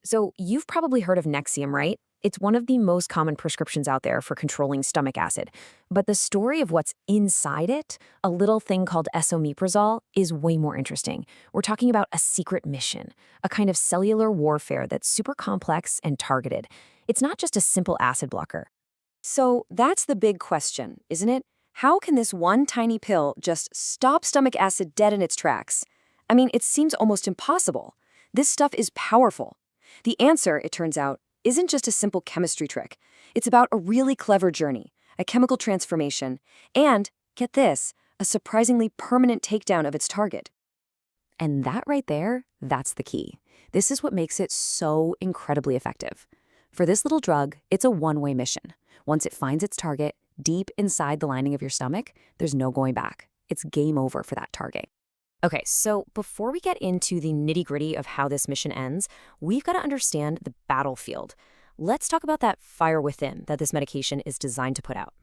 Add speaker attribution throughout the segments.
Speaker 1: So you've probably heard of Nexium, right? It's one of the most common prescriptions out there for controlling stomach acid. But the story of what's inside it, a little thing called esomeprazole, is way more interesting. We're talking about a secret mission, a kind of cellular warfare that's super complex and targeted. It's not just a simple acid blocker.
Speaker 2: So that's the big question, isn't it? How can this one tiny pill just stop stomach acid dead in its tracks? I mean, it seems almost impossible. This stuff is powerful. The answer, it turns out, isn't just a simple chemistry trick. It's about a really clever journey, a chemical transformation, and, get this, a surprisingly permanent takedown of its target.
Speaker 1: And that right there, that's the key. This is what makes it so incredibly effective. For this little drug, it's a one-way mission. Once it finds its target, deep inside the lining of your stomach, there's no going back. It's game over for that target. Okay, so before we get into the nitty-gritty of how this mission ends, we've got to understand the battlefield. Let's talk about that fire within that this medication is designed to put out.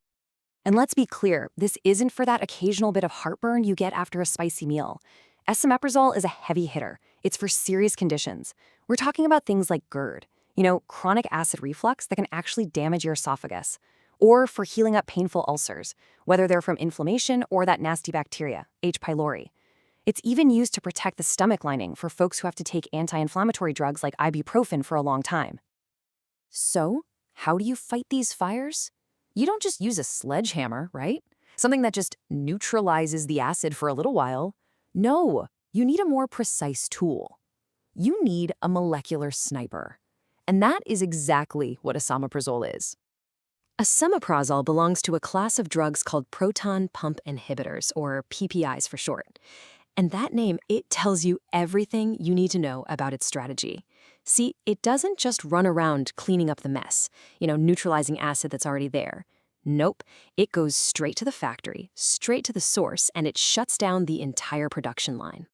Speaker 2: And let's be clear, this isn't for that occasional bit of heartburn you get after a spicy meal. Esomeprazole is a heavy hitter. It's for serious conditions. We're talking about things like GERD, chronic acid reflux that can actually damage your esophagus, or for healing up painful ulcers, whether they're from inflammation or that nasty bacteria, H. pylori. It's even used to protect the stomach lining for folks who have to take anti-inflammatory drugs like ibuprofen for a long time.
Speaker 1: So, how do you fight these fires? You don't just use a sledgehammer, right? Something that just neutralizes the acid for a little while. No, you need a more precise tool. You need a molecular sniper. And that is exactly what esomeprazole is.
Speaker 2: Esomeprazole belongs to a class of drugs called Proton Pump Inhibitors, or PPIs for short. And that name, it tells you everything you need to know about its strategy. See, it doesn't just run around cleaning up the mess, neutralizing acid that's already there. Nope, it goes straight to the factory, straight to the source, and it shuts down the entire production line.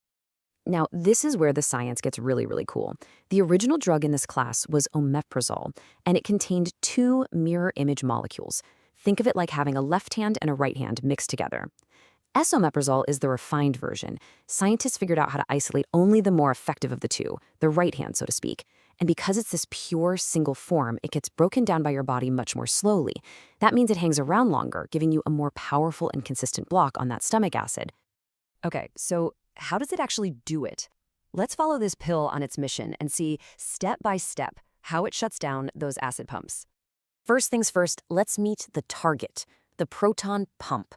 Speaker 1: Now, this is where the science gets really, really cool. The original drug in this class was omeprazole, and it contained two mirror image molecules. Think of it like having a left hand and a right hand mixed together. Esomeprazole is the refined version. Scientists figured out how to isolate only the more effective of the two, the right hand, so to speak. And because it's this pure single form, it gets broken down by your body much more slowly. That means it hangs around longer, giving you a more powerful and consistent block on that stomach acid.
Speaker 2: Okay, so how does it actually do it? Let's follow this pill on its mission and see step by step how it shuts down those acid pumps.
Speaker 1: First things first, let's meet the target, the proton pump.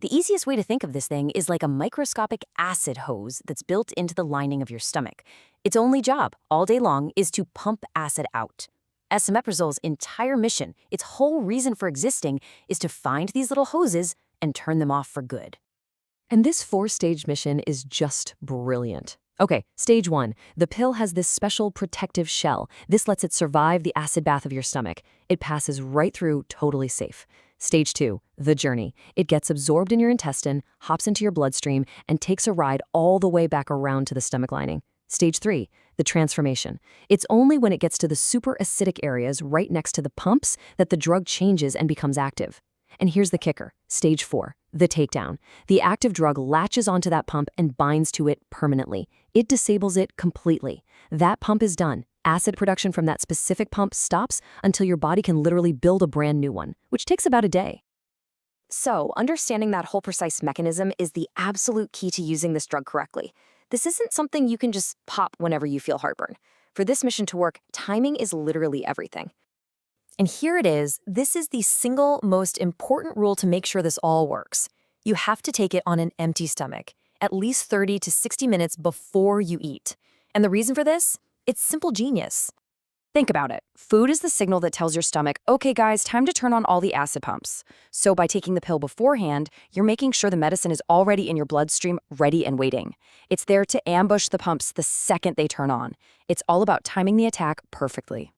Speaker 1: The easiest way to think of this thing is like a microscopic acid hose that's built into the lining of your stomach. Its only job, all day long, is to pump acid out. Esomeprazole's entire mission, its whole reason for existing, is to find these little hoses and turn them off for good.
Speaker 2: And this four-stage mission is just brilliant. Okay, stage 1. The pill has this special protective shell. This lets it survive the acid bath of your stomach. It passes right through, totally safe. Stage 2, the journey. It gets absorbed in your intestine, hops into your bloodstream, and takes a ride all the way back around to the stomach lining. Stage 3, the transformation. It's only when it gets to the super acidic areas right next to the pumps that the drug changes and becomes active. And here's the kicker. Stage 4, the takedown. The active drug latches onto that pump and binds to it permanently. It disables it completely. That pump is done. Acid production from that specific pump stops until your body can literally build a brand new one, which takes about a day.
Speaker 1: So, understanding that whole precise mechanism is the absolute key to using this drug correctly. This isn't something you can just pop whenever you feel heartburn. For this mission to work, timing is literally everything. And here it is. This is the single most important rule to make sure this all works. You have to take it on an empty stomach, at least 30 to 60 minutes before you eat. And the reason for this? It's simple genius. Think about it. Food is the signal that tells your stomach, okay guys, time to turn on all the acid pumps. So by taking the pill beforehand, you're making sure the medicine is already in your bloodstream, ready and waiting. It's there to ambush the pumps the second they turn on. It's all about timing the attack perfectly.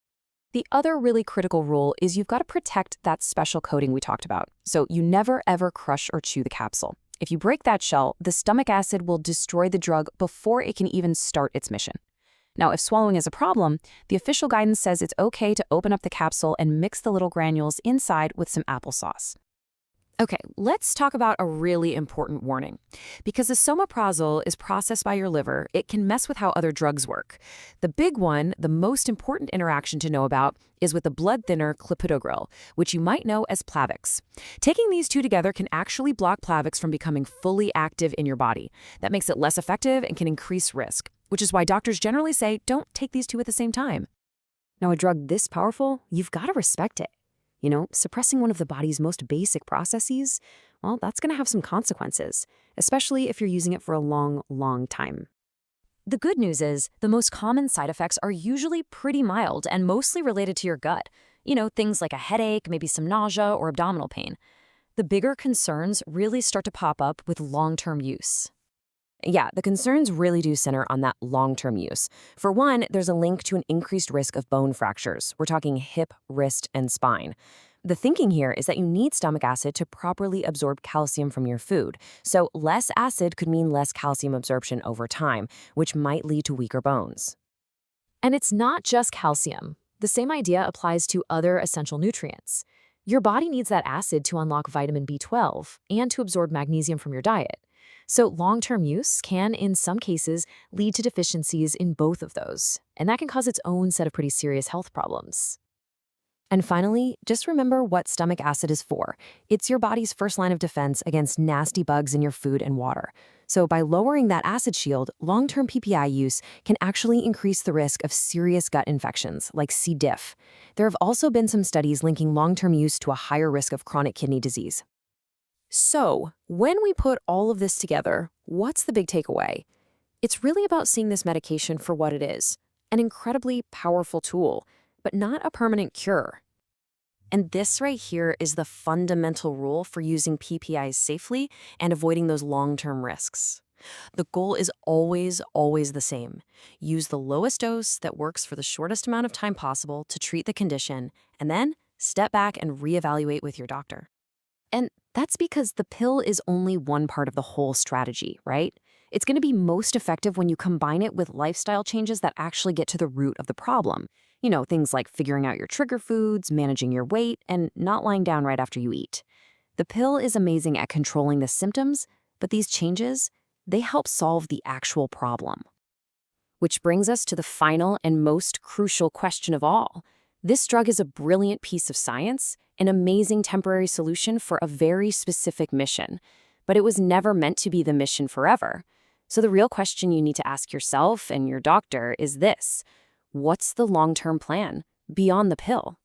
Speaker 1: The other really critical rule is you've got to protect that special coating we talked about. So you never ever crush or chew the capsule. If you break that shell, the stomach acid will destroy the drug before it can even start its mission. Now, if swallowing is a problem, the official guidance says it's okay to open up the capsule and mix the little granules inside with some applesauce.
Speaker 2: Okay, let's talk about a really important warning. Because esomeprazole is processed by your liver, it can mess with how other drugs work. The big one, the most important interaction to know about, is with the blood thinner clopidogrel, which you might know as Plavix. Taking these two together can actually block Plavix from becoming fully active in your body. That makes it less effective and can increase risk, which is why doctors generally say don't take these two at the same time.
Speaker 1: Now, a drug this powerful, you've got to respect it. Suppressing one of the body's most basic processes, well, that's going to have some consequences, especially if you're using it for a long, long time. The good news is the most common side effects are usually pretty mild and mostly related to your gut. Things like a headache, maybe some nausea or abdominal pain. The bigger concerns really start to pop up with long-term use. Yeah, the concerns really do center on that long-term use. For one, there's a link to an increased risk of bone fractures. We're talking hip, wrist, and spine. The thinking here is that you need stomach acid to properly absorb calcium from your food. So less acid could mean less calcium absorption over time, which might lead to weaker bones. And it's not just calcium. The same idea applies to other essential nutrients. Your body needs that acid to unlock vitamin B12 and to absorb magnesium from your diet. So long-term use can, in some cases, lead to deficiencies in both of those, and that can cause its own set of pretty serious health problems. And finally, just remember what stomach acid is for. It's your body's first line of defense against nasty bugs in your food and water. So by lowering that acid shield, long-term PPI use can actually increase the risk of serious gut infections like C. diff. There have also been some studies linking long-term use to a higher risk of chronic kidney disease. So, when we put all of this together, what's the big takeaway? It's really about seeing this medication for what it is, an incredibly powerful tool, but not a permanent cure. And this right here is the fundamental rule for using PPIs safely and avoiding those long-term risks. The goal is always, always the same. Use the lowest dose that works for the shortest amount of time possible to treat the condition, and then step back and reevaluate with your doctor. And that's because the pill is only one part of the whole strategy, right? It's going to be most effective when you combine it with lifestyle changes that actually get to the root of the problem. Things like figuring out your trigger foods, managing your weight, and not lying down right after you eat. The pill is amazing at controlling the symptoms, but these changes, they help solve the actual problem. Which brings us to the final and most crucial question of all. This drug is a brilliant piece of science, an amazing temporary solution for a very specific mission, but it was never meant to be the mission forever. So the real question you need to ask yourself and your doctor is this: what's the long-term plan beyond the pill?